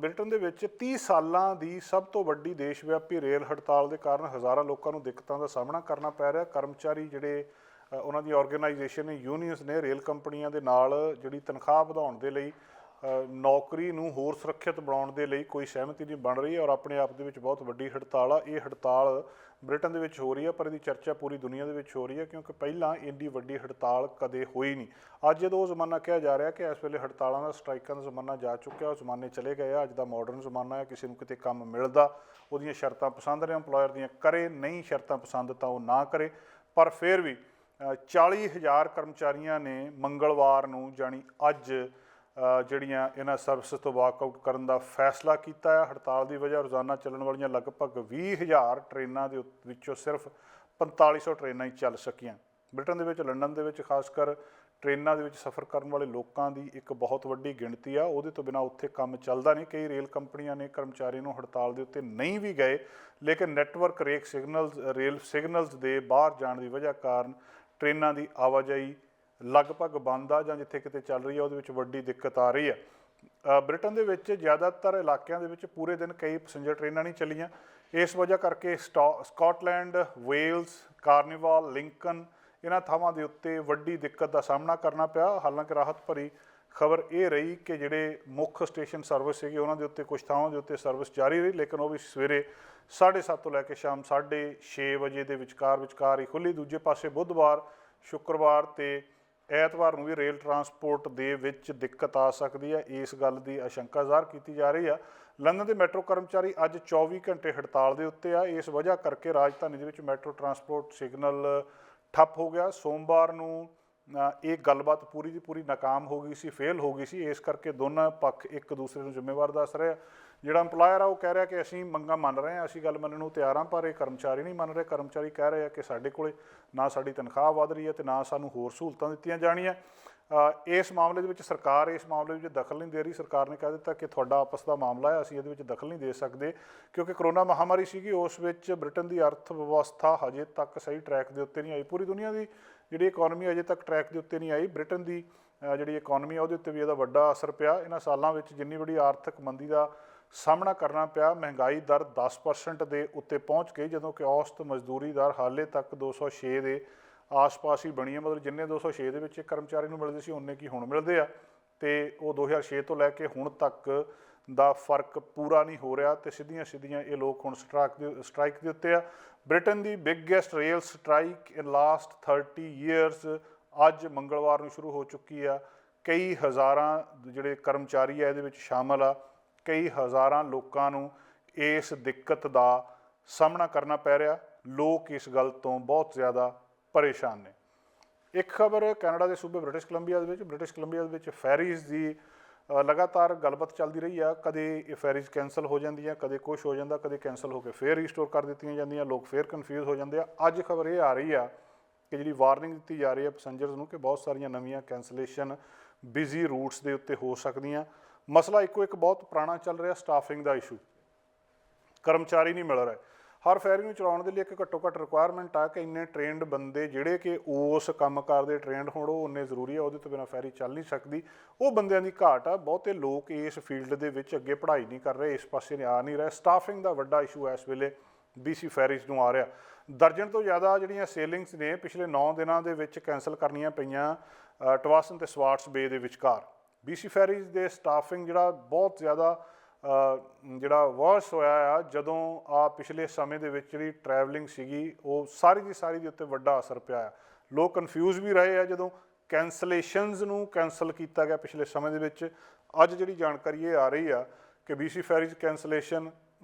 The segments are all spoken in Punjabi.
ਬ੍ਰਿਟਨ ਦੇ ਵਿੱਚ 30 ਸਾਲਾਂ ਦੀ ਸਭ ਤੋਂ ਵੱਡੀ ਦੇਸ਼ ਵਿਆਪੀ ਰੇਲ ਹੜਤਾਲ ਦੇ ਕਾਰਨ ਹਜ਼ਾਰਾਂ ਲੋਕਾਂ ਨੂੰ ਦਿੱਕਤਾਂ ਦਾ ਸਾਹਮਣਾ ਕਰਨਾ ਪੈ ਰਿਹਾ। ਕਰਮਚਾਰੀ ਜਿਹੜੇ ਉਹਨਾਂ ਦੀ ਆਰਗੇਨਾਈਜੇਸ਼ਨ ਨੇ, ਯੂਨੀਅਨਸ ਨੇ, ਰੇਲ ਕੰਪਨੀਆਂ ਦੇ ਨਾਲ ਜਿਹੜੀ ਤਨਖਾਹ ਵਧਾਉਣ ਦੇ ਲਈ, ਨੌਕਰੀ ਨੂੰ ਹੋਰ ਸੁਰੱਖਿਅਤ ਬਣਾਉਣ ਦੇ ਲਈ ਕੋਈ ਸਹਿਮਤੀ ਨਹੀਂ ਬਣ ਰਹੀ ਔਰ ਆਪਣੇ ਆਪ ਦੇ ਵਿੱਚ ਬਹੁਤ ਵੱਡੀ ਹੜਤਾਲ ਆ। ਇਹ ਹੜਤਾਲ ਬ੍ਰਿਟਨ ਦੇ ਵਿੱਚ ਹੋ ਰਹੀ ਹੈ, ਪਰ ਇਹਦੀ ਚਰਚਾ ਪੂਰੀ ਦੁਨੀਆ ਦੇ ਵਿੱਚ ਹੋ ਰਹੀ ਹੈ ਕਿਉਂਕਿ ਪਹਿਲਾਂ ਇੰਨੀ ਵੱਡੀ ਹੜਤਾਲ ਕਦੇ ਹੋਈ ਨਹੀਂ। ਅੱਜ ਜਦੋਂ ਉਹ ਜ਼ਮਾਨਾ ਕਿਹਾ ਜਾ ਰਿਹਾ ਕਿ ਇਸ ਵੇਲੇ ਹੜਤਾਲਾਂ ਦਾ, ਸਟ੍ਰਾਈਕਾਂ ਦਾ ਜ਼ਮਾਨਾ ਜਾ ਚੁੱਕਿਆ, ਉਹ ਜ਼ਮਾਨੇ ਚਲੇ ਗਏ ਆ। ਅੱਜ ਦਾ ਮਾਡਰਨ ਜ਼ਮਾਨਾ ਹੈ, ਕਿਸੇ ਨੂੰ ਕਿਤੇ ਕੰਮ ਮਿਲਦਾ, ਉਹਦੀਆਂ ਸ਼ਰਤਾਂ ਪਸੰਦ ਨੇ, ਇੰਪਲੋਇਰ ਦੀਆਂ ਕਰੇ, ਨਹੀਂ ਸ਼ਰਤਾਂ ਪਸੰਦ ਤਾਂ ਉਹ ਨਾ ਕਰੇ। ਪਰ ਫਿਰ ਵੀ 40,000 ਕਰਮਚਾਰੀਆਂ ਨੇ ਮੰਗਲਵਾਰ ਨੂੰ, ਜਾਣੀ ਅੱਜ, ਜਿਹੜੀਆਂ ਇਹਨਾਂ ਸਰਵਿਸ ਤੋਂ ਵਾਕਆਊਟ ਕਰਨ ਦਾ ਫੈਸਲਾ ਕੀਤਾ ਹੈ। ਹੜਤਾਲ ਦੀ ਵਜ੍ਹਾ ਰੋਜ਼ਾਨਾ ਚੱਲਣ ਵਾਲੀਆਂ ਲਗਭਗ 20,000 ਟ੍ਰੇਨਾਂ ਦੇ ਵਿੱਚੋਂ ਸਿਰਫ 4500 ਟ੍ਰੇਨਾਂ ਹੀ ਚੱਲ ਸਕੀਆਂ। ਬ੍ਰਿਟਨ ਦੇ ਵਿੱਚ, ਲੰਡਨ ਦੇ ਵਿੱਚ ਖਾਸ ਕਰ ਟ੍ਰੇਨਾਂ ਦੇ ਵਿੱਚ ਸਫ਼ਰ ਕਰਨ ਵਾਲੇ ਲੋਕਾਂ ਦੀ ਇੱਕ ਬਹੁਤ ਵੱਡੀ ਗਿਣਤੀ ਆ। ਉਹਦੇ ਤੋਂ ਬਿਨਾਂ ਉੱਥੇ ਕੰਮ ਚੱਲਦਾ ਨਹੀਂ। ਕਈ ਰੇਲ ਕੰਪਨੀਆਂ ਨੇ ਕਰਮਚਾਰੀ ਨੂੰ ਹੜਤਾਲ ਦੇ ਉੱਤੇ ਨਹੀਂ ਵੀ ਗਏ, ਲੇਕਿਨ ਨੈਟਵਰਕ ਰੇਲ ਸਿਗਨਲਸ ਦੇ ਬਾਹਰ ਜਾਣ ਦੀ ਵਜ੍ਹਾ ਕਾਰਨ ਟ੍ਰੇਨਾਂ ਦੀ ਆਵਾਜਾਈ ਲਗਭਗ ਬੰਦ ਆ, ਜਾਂ ਜਿੱਥੇ ਕਿਤੇ ਚੱਲ ਰਹੀ ਹੈ ਉਹਦੇ ਵਿੱਚ ਵੱਡੀ ਦਿੱਕਤ ਆ ਰਹੀ ਹੈ। ਬ੍ਰਿਟਨ ਦੇ ਵਿੱਚ ਜ਼ਿਆਦਾਤਰ ਇਲਾਕਿਆਂ ਦੇ ਵਿੱਚ ਪੂਰੇ ਦਿਨ ਕਈ ਪੈਸੇਂਜਰ ਟ੍ਰੇਨਾਂ ਨਹੀਂ ਚੱਲੀਆਂ। ਇਸ ਵਜ੍ਹਾ ਕਰਕੇ ਸਕਾਟਲੈਂਡ, ਵੇਲਸ, ਕਾਰਨੀਵਾਲ, ਲਿੰਕਨ, ਇਹਨਾਂ ਥਾਵਾਂ ਦੇ ਉੱਤੇ ਵੱਡੀ ਦਿੱਕਤ ਦਾ ਸਾਹਮਣਾ ਕਰਨਾ ਪਿਆ। ਹਾਲਾਂਕਿ ਰਾਹਤ ਭਰੀ ਖਬਰ ਇਹ ਰਹੀ ਕਿ ਜਿਹੜੇ ਮੁੱਖ ਸਟੇਸ਼ਨ ਸਰਵਿਸ ਸੀਗੇ ਉਹਨਾਂ ਦੇ ਉੱਤੇ ਕੁਝ ਥਾਵਾਂ ਦੇ ਉੱਤੇ ਸਰਵਿਸ ਜਾਰੀ ਰਹੀ, ਲੇਕਿਨ ਉਹ ਵੀ ਸਵੇਰੇ 7:30 ਤੋਂ ਲੈ ਕੇ ਸ਼ਾਮ 6:30 ਵਜੇ ਦੇ ਵਿਚਕਾਰ ਹੀ ਖੁੱਲ੍ਹੀ। ਦੂਜੇ ਪਾਸੇ ਬੁੱਧਵਾਰ, ਸ਼ੁੱਕਰਵਾਰ ਅਤੇ ਐਤਵਾਰ ਨੂੰ ਵੀ ਰੇਲ ਟਰਾਂਸਪੋਰਟ ਦੇ ਵਿੱਚ ਦਿੱਕਤ ਆ ਸਕਦੀ ਹੈ। ਇਸ ਗੱਲ ਦੀ ਆਸ਼ੰਕਾ ਜ਼ਾਹਰ ਕੀਤੀ ਜਾ ਰਹੀ ਆ। ਲੰਡਨ ਦੇ ਮੈਟਰੋ ਕਰਮਚਾਰੀ ਅੱਜ 24 ਘੰਟੇ ਹੜਤਾਲ ਦੇ ਉੱਤੇ ਆ। ਇਸ ਵਜ੍ਹਾ ਕਰਕੇ ਰਾਜਧਾਨੀ ਦੇ ਵਿੱਚ ਮੈਟਰੋ ਟਰਾਂਸਪੋਰਟ ਸਿਗਨਲ ਠੱਪ ਹੋ ਗਿਆ। ਸੋਮਵਾਰ ਨੂੰ ਇਹ ਗੱਲਬਾਤ ਪੂਰੀ ਦੀ ਪੂਰੀ ਨਾਕਾਮ ਹੋ ਗਈ ਸੀ, ਫੇਲ ਹੋ ਗਈ ਸੀ। ਇਸ ਕਰਕੇ ਦੋਨਾਂ ਪੱਖ ਇੱਕ ਦੂਸਰੇ ਨੂੰ ਜ਼ਿੰਮੇਵਾਰ ਦੱਸ ਰਹੇ ਆ। ਜਿਹੜਾ ਇੰਪਲਾਇਰ ਆ ਉਹ ਕਹਿ ਰਿਹਾ ਕਿ ਅਸੀਂ ਮੰਗਾਂ ਮੰਨ ਰਹੇ ਹਾਂ, ਅਸੀਂ ਗੱਲ ਮੰਨਣ ਨੂੰ ਤਿਆਰ ਹਾਂ, ਪਰ ਇਹ ਕਰਮਚਾਰੀ ਨਹੀਂ ਮੰਨ ਰਹੇ। ਕਰਮਚਾਰੀ ਕਹਿ ਰਹੇ ਆ ਕਿ ਸਾਡੇ ਕੋਲ ਨਾ ਸਾਡੀ ਤਨਖਾਹ ਵਧ ਰਹੀ ਹੈ ਅਤੇ ਨਾ ਸਾਨੂੰ ਹੋਰ ਸਹੂਲਤਾਂ ਦਿੱਤੀਆਂ ਜਾਣੀਆਂ। ਇਸ ਮਾਮਲੇ ਦੇ ਵਿੱਚ ਸਰਕਾਰ ਇਸ ਮਾਮਲੇ ਵਿੱਚ ਦਖਲ ਨਹੀਂ ਦੇ ਰਹੀ। ਸਰਕਾਰ ਨੇ ਕਹਿ ਦਿੱਤਾ ਕਿ ਤੁਹਾਡਾ ਆਪਸ ਦਾ ਮਾਮਲਾ ਹੈ, ਅਸੀਂ ਇਹਦੇ ਵਿੱਚ ਦਖਲ ਨਹੀਂ ਦੇ ਸਕਦੇ ਕਿਉਂਕਿ ਕਰੋਨਾ ਮਹਾਮਾਰੀ ਸੀਗੀ, ਉਸ ਵਿੱਚ ਬ੍ਰਿਟਨ ਦੀ ਅਰਥ ਵਿਵਸਥਾ ਹਜੇ ਤੱਕ ਸਹੀ ਟਰੈਕ ਦੇ ਉੱਤੇ ਨਹੀਂ ਆਈ। ਪੂਰੀ ਦੁਨੀਆ ਦੀ ਜਿਹੜੀ ਇਕੋਨਮੀ ਅਜੇ ਤੱਕ ਟਰੈਕ ਦੇ ਉੱਤੇ ਨਹੀਂ ਆਈ। ਬ੍ਰਿਟਨ ਦੀ ਜਿਹੜੀ ਇਕੋਨਮੀ ਆ ਉਹਦੇ ਉੱਤੇ ਵੀ ਇਹਦਾ ਵੱਡਾ ਅਸਰ ਪਿਆ। ਇਹਨਾਂ ਸਾਲਾਂ ਵਿੱਚ ਜਿੰਨੀ ਵੱਡੀ ਆਰਥਿਕ ਮੰਦੀ ਦਾ ਸਾਹਮਣਾ ਕਰਨਾ ਪਿਆ, ਮਹਿੰਗਾਈ ਦਰ 10% ਦੇ ਉੱਤੇ ਪਹੁੰਚ ਗਈ, ਜਦੋਂ ਕਿ ਔਸਤ ਮਜ਼ਦੂਰੀ ਦਰ ਹਾਲੇ ਤੱਕ 206 ਦੇ ਆਸ-ਪਾਸ ਹੀ ਬਣੀ ਹੈ। ਮਤਲਬ ਜਿੰਨੇ 206 ਦੇ ਵਿੱਚ ਇੱਕ ਕਰਮਚਾਰੀ ਨੂੰ ਮਿਲਦੇ ਸੀ ਉਨੇ ਕੀ ਹੁਣ ਮਿਲਦੇ ਆ, ਅਤੇ ਉਹ 2006 ਤੋਂ ਲੈ ਕੇ ਹੁਣ ਤੱਕ ਦਾ ਫਰਕ ਪੂਰਾ ਨਹੀਂ ਹੋ ਰਿਹਾ, ਅਤੇ ਸਿੱਧੀਆਂ ਇਹ ਲੋਕ ਹੁਣ ਸਟ੍ਰਾਈਕ ਦੇ ਉੱਤੇ ਆ। ਬ੍ਰਿਟਨ ਦੀ ਬਿਗੈਸਟ ਰੇਲ ਸਟ੍ਰਾਈਕ ਇਨ ਲਾਸਟ 30 ਈਅਰਸ ਅੱਜ ਮੰਗਲਵਾਰ ਨੂੰ ਸ਼ੁਰੂ ਹੋ ਚੁੱਕੀ ਆ। ਕਈ ਹਜ਼ਾਰਾਂ ਜਿਹੜੇ ਕਰਮਚਾਰੀ ਆ ਇਹਦੇ ਵਿੱਚ ਸ਼ਾਮਲ ਆ। ਕਈ ਹਜ਼ਾਰਾਂ ਲੋਕਾਂ ਨੂੰ ਇਸ ਦਿੱਕਤ ਦਾ ਸਾਹਮਣਾ ਕਰਨਾ ਪੈ ਰਿਹਾ। ਲੋਕ ਇਸ ਗੱਲ ਤੋਂ ਬਹੁਤ ਜ਼ਿਆਦਾ ਪਰੇਸ਼ਾਨ ਨੇ। ਇੱਕ ਖਬਰ ਕੈਨੇਡਾ ਦੇ ਸੂਬੇ ਬ੍ਰਿਟਿਸ਼ ਕੋਲੰਬੀਆ ਦੇ ਵਿੱਚ ਫੈਰੀਜ਼ ਦੀ ਲਗਾਤਾਰ ਗੱਲਬਾਤ ਚੱਲਦੀ ਰਹੀ ਆ। ਕਦੇ ਇਹ ਫੈਰੀਜ਼ ਕੈਂਸਲ ਹੋ ਜਾਂਦੀਆਂ, ਕਦੇ ਕੁਛ ਹੋ ਜਾਂਦਾ, ਕਦੇ ਕੈਂਸਲ ਹੋ ਕੇ ਫੇਰ ਰੀਸਟੋਰ ਕਰ ਦਿੱਤੀਆਂ ਜਾਂਦੀਆਂ, ਲੋਕ ਫੇਰ ਕਨਫਿਊਜ਼ ਹੋ ਜਾਂਦੇ ਆ। ਅੱਜ ਖਬਰ ਇਹ ਆ ਰਹੀ ਆ ਕਿ ਜਿਹੜੀ ਵਾਰਨਿੰਗ ਦਿੱਤੀ ਜਾ ਰਹੀ ਹੈ ਪੈਸੰਜਰਸ ਨੂੰ ਕਿ ਬਹੁਤ ਸਾਰੀਆਂ ਨਵੀਆਂ ਕੈਂਸਲੇਸ਼ਨ ਬਿਜ਼ੀ ਰੂਟਸ ਦੇ ਉੱਤੇ ਹੋ ਸਕਦੀਆਂ। ਮਸਲਾ ਇੱਕੋ ਇੱਕ ਬਹੁਤ ਪੁਰਾਣਾ ਚੱਲ ਰਿਹਾ, ਸਟਾਫਿੰਗ ਦਾ ਇਸ਼ੂ। ਕਰਮਚਾਰੀ ਨਹੀਂ ਮਿਲ ਰਹੇ। ਹਰ ਫੈਰੀ ਨੂੰ ਚਲਾਉਣ ਦੇ ਲਈ ਇੱਕ ਘੱਟੋ ਘੱਟ ਰਿਕੁਆਇਰਮੈਂਟ ਆ ਕਿ ਇੰਨੇ ਟ੍ਰੇਨਡ ਬੰਦੇ ਜਿਹੜੇ ਕਿ ਉਸ ਕੰਮਕਾਰ ਦੇ ਟ੍ਰੇਨਡ ਹੋਣ, ਉਹ ਉਨੇ ਜ਼ਰੂਰੀ ਆ। ਉਹਦੇ ਤੋਂ ਬਿਨਾਂ ਫੈਰੀ ਚੱਲ ਨਹੀਂ ਸਕਦੀ। ਉਹ ਬੰਦਿਆਂ ਦੀ ਘਾਟ ਆ। ਬਹੁਤੇ ਲੋਕ ਇਸ ਫੀਲਡ ਦੇ ਵਿੱਚ ਅੱਗੇ ਪੜ੍ਹਾਈ ਨਹੀਂ ਕਰ ਰਹੇ, ਇਸ ਪਾਸੇ ਆ ਨਹੀਂ ਰਹੇ। ਸਟਾਫਿੰਗ ਦਾ ਵੱਡਾ ਇਸ਼ੂ ਇਸ ਵੇਲੇ BC ਫੈਰੀਜ਼ ਨੂੰ ਆ ਰਿਹਾ। ਦਰਜਨ ਤੋਂ ਜ਼ਿਆਦਾ ਜਿਹੜੀਆਂ ਸੇਲਿੰਗਸ ਨੇ ਪਿਛਲੇ 9 ਦਿਨਾਂ ਦੇ ਵਿੱਚ ਕੈਂਸਲ ਕਰਨੀਆਂ ਪਈਆਂ ਟਵਾਸਨ ਅਤੇ ਸਵਾਰਟਸ ਬੇ ਦੇ ਵਿਚਕਾਰ। BC ਫੈਰੀਜ਼ ਦੇ ਸਟਾਫਿੰਗ ਜਿਹੜਾ ਬਹੁਤ ਜ਼ਿਆਦਾ ਜਿਹੜਾ ਵਰਸ ਹੋਇਆ ਆ, ਜਦੋਂ ਪਿਛਲੇ ਸਮੇਂ ਦੇ ਵਿੱਚ ਜਿਹੜੀ ਟਰੈਵਲਿੰਗ ਸੀਗੀ ਉਹ ਸਾਰੀ ਦੀ ਸਾਰੀ ਦੇ ਉੱਤੇ ਵੱਡਾ ਅਸਰ ਪਿਆ ਆ। ਲੋਕ ਕਨਫਿਊਜ਼ ਵੀ ਰਹੇ ਆ ਜਦੋਂ ਕੈਂਸਲੇਸ਼ਨਸ ਨੂੰ ਕੈਂਸਲ ਕੀਤਾ ਗਿਆ ਪਿਛਲੇ ਸਮੇਂ ਦੇ ਵਿੱਚ। ਅੱਜ ਜਿਹੜੀ ਜਾਣਕਾਰੀ ਇਹ ਆ ਰਹੀ ਆ ਕਿ BC ਫੈਰੀਜ਼ ਕੈਂਸਲੇਸ਼ਨ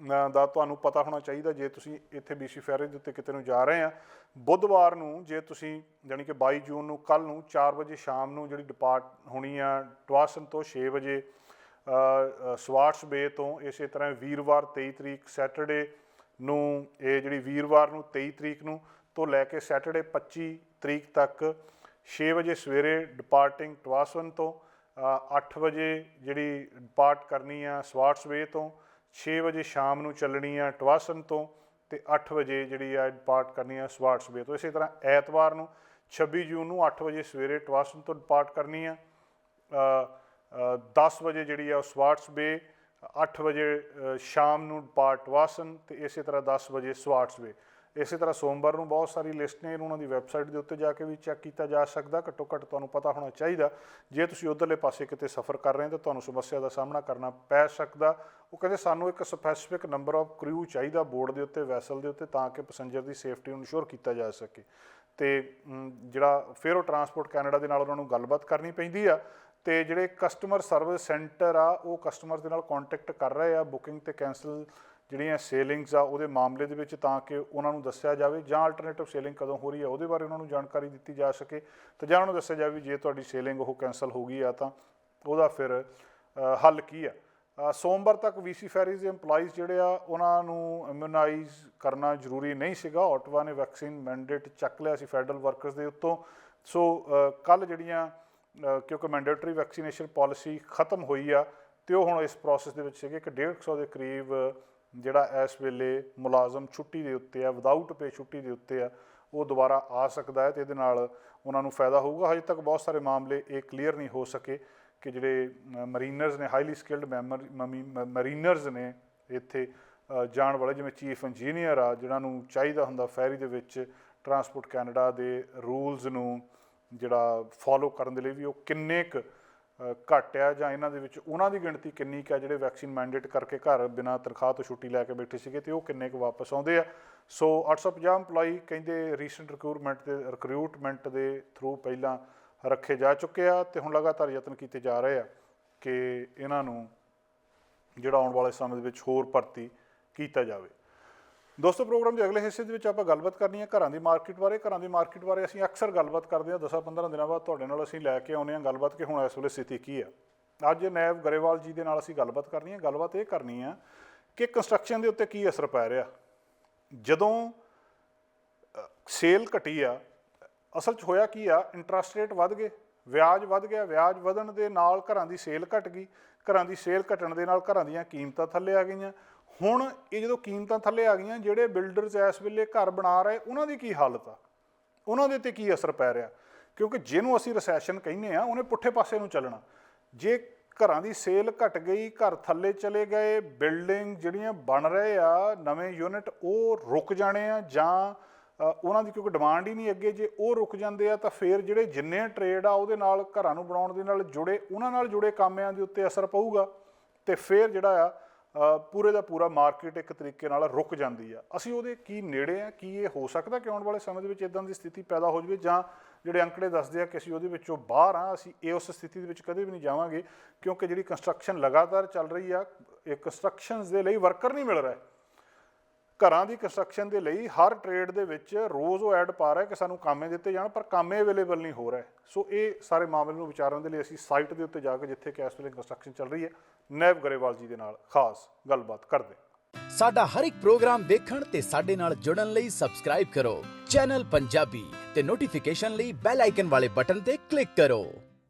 ਦਾ ਤੁਹਾਨੂੰ ਪਤਾ ਹੋਣਾ ਚਾਹੀਦਾ ਜੇ ਤੁਸੀਂ ਇੱਥੇ BC ਫੈਰੀਜ਼ ਦੇ ਉੱਤੇ ਕਿਤੇ ਨੂੰ ਜਾ ਰਹੇ ਆ। ਬੁੱਧਵਾਰ ਨੂੰ ਜੇ ਤੁਸੀਂ, ਜਾਣੀ ਕਿ 22 ਜੂਨ ਨੂੰ, ਕੱਲ੍ਹ ਨੂੰ 4 ਵਜੇ ਸ਼ਾਮ ਨੂੰ ਜਿਹੜੀ ਡਿਪਾਰਟ ਹੋਣੀ ਆ ਟਵਾਸਨ ਤੋਂ, 6 ਵਜੇ ਸਵਾਰਟਸ ਬੇ ਤੋਂ। ਇਸੇ ਤਰ੍ਹਾਂ ਵੀਰਵਾਰ 23 ਤਰੀਕ ਸੈਟਰਡੇ ਨੂੰ, ਇਹ ਜਿਹੜੀ ਵੀਰਵਾਰ ਨੂੰ 23 ਤਰੀਕ ਨੂੰ ਤੋਂ ਲੈ ਕੇ ਸੈਟਰਡੇ 25 ਤਰੀਕ ਤੱਕ 6 ਵਜੇ ਸਵੇਰੇ ਡਿਪਾਰਟਿੰਗ ਟਵਾਸਨ ਤੋਂ, 8 ਵਜੇ ਜਿਹੜੀ ਡਿਪਾਰਟ ਕਰਨੀ ਆ ਸਵਾਰਟਸ ਬੇ ਤੋਂ, 6 ਵਜੇ ਸ਼ਾਮ ਨੂੰ ਚੱਲਣੀ ਆ ਟਵਾਸਨ ਤੋਂ, ਅਤੇ 8 ਵਜੇ ਜਿਹੜੀ ਆ ਡਿਪਾਰਟ ਕਰਨੀ ਆ ਸਵਾਰਟਸ ਬੇ ਤੋਂ। ਇਸੇ ਤਰ੍ਹਾਂ ਐਤਵਾਰ ਨੂੰ 26 ਜੂਨ ਨੂੰ 8 ਵਜੇ ਸਵੇਰੇ ਟਵਾਸਨ ਤੋਂ ਡਿਪਾਰਟ ਕਰਨੀ ਆ, 10 ਵਜੇ ਜਿਹੜੀ ਆ ਸਵਾਰਟਸ ਬੇ, 8 ਵਜੇ ਸ਼ਾਮ ਨੂੰ ਪਾਰਟਵਾਸਨ ਤੇ ਇਸੇ ਤਰ੍ਹਾਂ 10 ਵਜੇ ਸਵਾਟਸਵੇ। ਇਸੇ ਤਰ੍ਹਾਂ ਸੋਮਵਾਰ ਨੂੰ ਬਹੁਤ ਸਾਰੀ ਲਿਸਟ ਨੇ, ਉਹਨਾਂ ਦੀ ਵੈਬਸਾਈਟ ਦੇ ਉੱਤੇ ਜਾ ਕੇ ਵੀ ਚੈੱਕ ਕੀਤਾ ਜਾ ਸਕਦਾ। ਘੱਟੋ ਘੱਟ ਤੁਹਾਨੂੰ ਪਤਾ ਹੋਣਾ ਚਾਹੀਦਾ, ਜੇ ਤੁਸੀਂ ਉੱਧਰਲੇ ਪਾਸੇ ਕਿਤੇ ਸਫ਼ਰ ਕਰ ਰਹੇ ਹੋ ਤਾਂ ਤੁਹਾਨੂੰ ਸਮੱਸਿਆ ਦਾ ਸਾਹਮਣਾ ਕਰਨਾ ਪੈ ਸਕਦਾ। ਉਹ ਕਹਿੰਦੇ ਸਾਨੂੰ ਇੱਕ ਸਪੈਸੀਫਿਕ ਨੰਬਰ ਆਫ ਕਰੂ ਚਾਹੀਦਾ ਬੋਰਡ ਦੇ ਉੱਤੇ, ਵੈਸਲ ਦੇ ਉੱਤੇ, ਤਾਂ ਕਿ ਪੈਸੰਜਰ ਦੀ ਸੇਫਟੀ ਨੂੰ ਇਨਸ਼ੋਰ ਕੀਤਾ ਜਾ ਸਕੇ। ਤੇ ਜਿਹੜਾ ਫਿਰ ਉਹ ਟਰਾਂਸਪੋਰਟ ਕੈਨੇਡਾ ਦੇ ਨਾਲ ਉਹਨਾਂ ਨੂੰ ਗੱਲਬਾਤ ਕਰਨੀ ਪੈਂਦੀ ਆ, ਤੇ ਜਿਹੜੇ ਕਸਟਮਰ ਸਰਵਿਸ ਸੈਂਟਰ ਆ ਉਹ ਕਸਟਮਰ ਦੇ ਨਾਲ ਕੰਟੈਕਟ ਕਰ ਰਹੇ ਆ ਬੁਕਿੰਗ ਤੇ ਕੈਂਸਲ ਜਿਹੜੀਆਂ ਸੇਲਿੰਗਸ ਆ ਉਹਦੇ ਮਾਮਲੇ ਦੇ ਵਿੱਚ, ਤਾਂ ਕਿ ਉਹਨਾਂ ਨੂੰ ਦੱਸਿਆ ਜਾਵੇ, ਜਾਂ ਅਲਟਰਨੇਟਿਵ ਸੇਲਿੰਗ ਕਦੋਂ ਹੋ ਰਹੀ ਹੈ ਉਹਦੇ ਬਾਰੇ ਉਹਨਾਂ ਨੂੰ ਜਾਣਕਾਰੀ ਦਿੱਤੀ ਜਾ ਸਕੇ, ਤੇ ਜਾਂ ਉਹਨਾਂ ਨੂੰ ਦੱਸਿਆ ਜਾਵੇ ਜੇ ਤੁਹਾਡੀ ਸੇਲਿੰਗ ਉਹ ਕੈਂਸਲ ਹੋ ਗਈ ਆ ਤਾਂ ਉਹਦਾ ਫਿਰ ਹੱਲ ਕੀ ਆ। ਸੋਮਵਾਰ ਤੱਕ VC ਫੈਰੀਜ਼ ਦੇ EMPLOYEES ਜਿਹੜੇ ਆ ਉਹਨਾਂ ਨੂੰ ਇਮਿਊਨਾਈਜ਼ ਕਰਨਾ ਜ਼ਰੂਰੀ ਨਹੀਂ ਸੀਗਾ। ਓਟਵਾ ਨੇ ਵੈਕਸੀਨ ਮੈਂਡੇਟ ਚੱਕ ਲਿਆ ਸੀ ਫੈਡਰਲ ਵਰਕਰਸ ਦੇ ਉੱਤੋਂ। ਸੋ ਕੱਲ੍ਹ ਜਿਹੜੀਆਂ ਕਿਉਂਕਿ ਮੈਂਡੇਟਰੀ ਵੈਕਸੀਨੇਸ਼ਨ ਪਾਲਿਸੀ ਖਤਮ ਹੋਈ ਆ, ਤੇ ਉਹ ਹੁਣ ਇਸ ਪ੍ਰੋਸੈਸ ਦੇ ਵਿੱਚ ਸੀਗੇ ਕਿ 150 ਦੇ ਕਰੀਬ ਜਿਹੜਾ ਇਸ ਵੇਲੇ ਮੁਲਾਜ਼ਮ ਛੁੱਟੀ ਦੇ ਉੱਤੇ ਆ, ਵਿਦਾਊਟ ਪੇ ਛੁੱਟੀ ਦੇ ਉੱਤੇ ਆ, ਉਹ ਦੁਬਾਰਾ ਆ ਸਕਦਾ ਹੈ, ਤੇ ਇਹਦੇ ਨਾਲ ਉਹਨਾਂ ਨੂੰ ਫਾਇਦਾ ਹੋਊਗਾ। ਹਜੇ ਤੱਕ ਬਹੁਤ ਸਾਰੇ ਮਾਮਲੇ ਇਹ ਕਲੀਅਰ ਨਹੀਂ ਹੋ ਸਕੇ ਕਿ ਜਿਹੜੇ ਮਰੀਨਰਸ ਨੇ, ਹਾਈਲੀ ਸਕਿਲਡ ਮਰੀਨਰਸ ਨੇ ਇੱਥੇ ਜਾਣ ਵਾਲੇ, ਜਿਵੇਂ ਚੀਫ ਇੰਜੀਨੀਅਰ ਆ, ਜਿਹਨਾਂ ਨੂੰ ਚਾਹੀਦਾ ਹੁੰਦਾ ਫੈਰੀ ਦੇ ਵਿੱਚ ਟਰਾਂਸਪੋਰਟ ਕੈਨੇਡਾ ਦੇ ਰੂਲਸ ਨੂੰ ਜਿਹੜਾ ਫੋਲੋ ਕਰਨ ਦੇ ਲਈ, ਵੀ ਉਹ ਕਿੰਨੇ ਕੁ ਘੱਟ ਆ, ਜਾਂ ਇਹਨਾਂ ਦੇ ਵਿੱਚ ਉਹਨਾਂ ਦੀ ਗਿਣਤੀ ਕਿੰਨੀ ਕੁ ਆ ਜਿਹੜੇ ਵੈਕਸੀਨ ਮੈਂਡੇਟ ਕਰਕੇ ਘਰ ਬਿਨਾਂ ਤਨਖਾਹ ਤੋਂ ਛੁੱਟੀ ਲੈ ਕੇ ਬੈਠੇ ਸੀਗੇ, ਤੇ ਉਹ ਕਿੰਨੇ ਕੁ ਵਾਪਸ ਆਉਂਦੇ ਆ। ਸੋ 850 EMPLOYEE ਕਹਿੰਦੇ ਰੀਸੈਂਟ ਰਿਕਰੂਟਮੈਂਟ ਦੇ ਥਰੂ ਪਹਿਲਾਂ ਰੱਖੇ ਜਾ ਚੁੱਕੇ ਆ, ਤੇ ਹੁਣ ਲਗਾਤਾਰ ਯਤਨ ਕੀਤੇ ਜਾ ਰਹੇ ਆ ਕਿ ਇਹਨਾਂ ਨੂੰ ਜਿਹੜਾ ਆਉਣ ਵਾਲੇ ਸਮੇਂ ਦੇ ਵਿੱਚ ਹੋਰ ਭਰਤੀ ਕੀਤਾ ਜਾਵੇ। ਦੋਸਤੋ, ਪ੍ਰੋਗਰਾਮ ਦੇ ਅਗਲੇ ਹਿੱਸੇ ਦੇ ਵਿੱਚ ਆਪਾਂ ਗੱਲਬਾਤ ਕਰਨੀ ਹੈ ਘਰਾਂ ਦੀ ਮਾਰਕੀਟ ਬਾਰੇ। ਘਰਾਂ ਦੀ ਮਾਰਕੀਟ ਬਾਰੇ ਅਸੀਂ ਅਕਸਰ ਗੱਲਬਾਤ ਕਰਦੇ ਹਾਂ, 10-15 ਦਿਨਾਂ ਬਾਅਦ ਤੁਹਾਡੇ ਨਾਲ ਅਸੀਂ ਲੈ ਕੇ ਆਉਂਦੇ ਹਾਂ ਗੱਲਬਾਤ ਕਿ ਹੁਣ ਇਸ ਵੇਲੇ ਸਥਿਤੀ ਕੀ ਹੈ। ਅੱਜ ਨੈਬ ਗਰੇਵਾਲ ਜੀ ਦੇ ਨਾਲ ਅਸੀਂ ਗੱਲਬਾਤ ਕਰਨੀ ਹੈ। ਗੱਲਬਾਤ ਇਹ ਕਰਨੀ ਆ ਕਿ ਕੰਸਟਰਕਸ਼ਨ ਦੇ ਉੱਤੇ ਕੀ ਅਸਰ ਪੈ ਰਿਹਾ। ਜਦੋਂ ਸੇਲ ਘਟੀ ਆ, ਅਸਲ 'ਚ ਹੋਇਆ ਕੀ ਆ, ਇੰਟਰਸਟ ਰੇਟ ਵੱਧ ਗਏ, ਵਿਆਜ ਵੱਧ ਗਿਆ। ਵਿਆਜ ਵਧਣ ਦੇ ਨਾਲ ਘਰਾਂ ਦੀ ਸੇਲ ਘਟ ਗਈ। ਘਰਾਂ ਦੀ ਸੇਲ ਘਟਣ ਦੇ ਨਾਲ ਘਰਾਂ ਦੀਆਂ ਕੀਮਤਾਂ ਥੱਲੇ ਆ ਗਈਆਂ। ਹੁਣ ਇਹ ਜਦੋਂ ਕੀਮਤਾਂ ਥੱਲੇ ਆ ਗਈਆਂ, ਜਿਹੜੇ ਬਿਲਡਰਸ ਇਸ ਵੇਲੇ ਘਰ ਬਣਾ ਰਹੇ ਉਹਨਾਂ ਦੀ ਕੀ ਹਾਲਤ ਆ, ਉਹਨਾਂ ਦੇ 'ਤੇ ਕੀ ਅਸਰ ਪੈ ਰਿਹਾ। ਕਿਉਂਕਿ ਜਿਹਨੂੰ ਅਸੀਂ ਰਿਸੈਸ਼ਨ ਕਹਿੰਦੇ ਆ, ਉਹਨੇ ਪੁੱਠੇ ਪਾਸੇ ਨੂੰ ਚੱਲਣਾ। ਜੇ ਘਰਾਂ ਦੀ ਸੇਲ ਘਟ ਗਈ, ਘਰ ਥੱਲੇ ਚਲੇ ਗਏ, ਬਿਲਡਿੰਗ ਜਿਹੜੀਆਂ ਬਣ ਰਹੇ ਆ ਨਵੇਂ ਯੂਨਿਟ ਉਹ ਰੁਕ ਜਾਣੇ ਆ, ਜਾਂ ਉਹਨਾਂ ਦੀ ਕਿਉਂਕਿ ਡਿਮਾਂਡ ਹੀ ਨਹੀਂ ਅੱਗੇ, ਜੇ ਉਹ ਰੁਕ ਜਾਂਦੇ ਆ ਤਾਂ ਫਿਰ ਜਿਹੜੇ ਜਿੰਨੇ ਟਰੇਡ ਆ ਉਹਦੇ ਨਾਲ ਘਰਾਂ ਨੂੰ ਬਣਾਉਣ ਦੇ ਨਾਲ ਜੁੜੇ, ਉਹਨਾਂ ਨਾਲ ਜੁੜੇ ਕਾਮਿਆਂ ਦੇ ਉੱਤੇ ਅਸਰ ਪਊਗਾ, ਤੇ ਫਿਰ ਜਿਹੜਾ ਆ ਪੂਰੇ ਦਾ ਪੂਰਾ ਮਾਰਕੀਟ ਇੱਕ ਤਰੀਕੇ ਨਾਲ ਰੁਕ ਜਾਂਦੀ ਆ। ਅਸੀਂ ਉਹਦੇ ਕੀ ਨੇੜੇ ਆ, ਕੀ ਇਹ ਹੋ ਸਕਦਾ ਕਿ ਆਉਣ ਵਾਲੇ ਸਮੇਂ ਦੇ ਵਿੱਚ ਇੱਦਾਂ ਦੀ ਸਥਿਤੀ ਪੈਦਾ ਹੋ ਜਾਵੇ, ਜਾਂ ਜਿਹੜੇ ਅੰਕੜੇ ਦੱਸਦੇ ਆ ਕਿ ਅਸੀਂ ਉਹਦੇ ਵਿੱਚੋਂ ਬਾਹਰ ਆ, ਅਸੀਂ ਇਹ ਉਸ ਸਥਿਤੀ ਦੇ ਵਿੱਚ ਕਦੇ ਵੀ ਨਹੀਂ ਜਾਵਾਂਗੇ, ਕਿਉਂਕਿ ਜਿਹੜੀ ਕੰਸਟਰਕਸ਼ਨ ਲਗਾਤਾਰ ਚੱਲ ਰਹੀ ਆ, ਇਹ ਕੰਸਟਰਕਸ਼ਨਸ ਦੇ ਲਈ ਵਰਕਰ ਨਹੀਂ ਮਿਲ ਰਿਹਾ। ਘਰਾਂ ਦੀ ਕੰਸਟਰਕਸ਼ਨ ਦੇ ਲਈ ਹਰ ਟਰੇਡ ਦੇ ਵਿੱਚ ਰੋਜ਼ ਉਹ ਐਡ ਪਾ ਰਿਹਾ ਕਿ ਸਾਨੂੰ ਕਾਮੇ ਦਿੱਤੇ ਜਾਣ, ਪਰ ਕਾਮੇ ਅਵੇਲੇਬਲ ਨਹੀਂ ਹੋ ਰਹੇ। ਸੋ ਇਹ ਸਾਰੇ ਮਾਮਲੇ ਨੂੰ ਵਿਚਾਰਨ ਦੇ ਲਈ ਅਸੀਂ ਸਾਈਟ ਦੇ ਉੱਤੇ ਜਾ ਕੇ, ਜਿੱਥੇ ਕਿ ਇਸ ਵੇਲੇ ਕੰਸਟਰਕਸ਼ਨ ਚੱਲ ਰਹੀ ਹੈ, ਨੈਬ ਗਰੇਵਾਲ ਜੀ ਦੇ ਨਾਲ ਖਾਸ ਗੱਲਬਾਤ ਕਰਦੇ। ਸਾਡਾ ਹਰ ਇੱਕ ਪ੍ਰੋਗਰਾਮ ਦੇਖਣ ਤੇ ਸਾਡੇ ਨਾਲ ਜੁੜਨ ਲਈ ਸਬਸਕ੍ਰਾਈਬ ਕਰੋ ਚੈਨਲ ਪੰਜਾਬੀ ਤੇ ਨੋਟੀਫਿਕੇਸ਼ਨ ਲਈ ਬੈਲ ਆਈਕਨ ਵਾਲੇ ਬਟਨ ਤੇ ਕਲਿੱਕ ਕਰੋ।